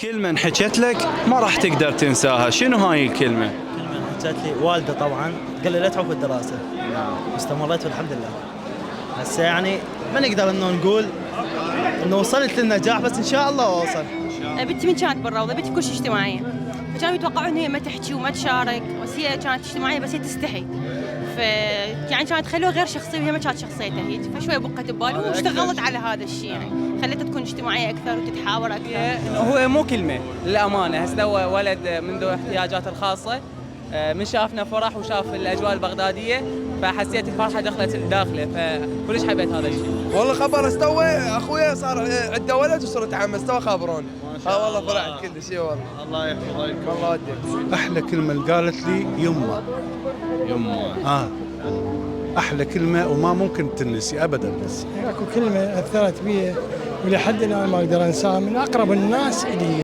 كلمة انحكت لك ما راح تقدر تنساها، شنو هاي الكلمة؟ كلمة حكت لي والدة طبعا، قال لي لا تعوق في الدراسة. واستمريت والحمد لله. هسه يعني ما نقدر انه نقول انه وصلت للنجاح، بس ان شاء الله اوصل. بنتي من كانت بالروضه، بنتي كل شيء اجتماعيه، فكانوا يتوقعون ان هي ما تحكي وما تشارك، بس هي كانت اجتماعيه بس هي تستحي. يعني كانت خلوها غير شخصيه وهي ما كانت شخصيتها هيك، فشوي بقت ببالي واشتغلت على هذا الشيء، يعني خليتها تكون اجتماعيه اكثر وتتحاور اكثر. هو مو كلمة للأمانة، هسه هو ولد من ذوي احتياجات الخاصة، من شافنا فرح وشاف الأجواء البغدادية فحسيت الفرحة دخلت داخله، فكلش حبيت هذا الشيء. والله خبر استوى اخويا صار عنده ولد وصار يتعمد استوى خابرون. والله فرحت كل شيء والله. الله يحفظك. الله يوديك. احلى كلمه اللي قالت لي يمه. احلى كلمه وما ممكن تنسي ابدا. اكو كلمه اثرت بي ولحد الان ما اقدر انساها، من اقرب الناس الي.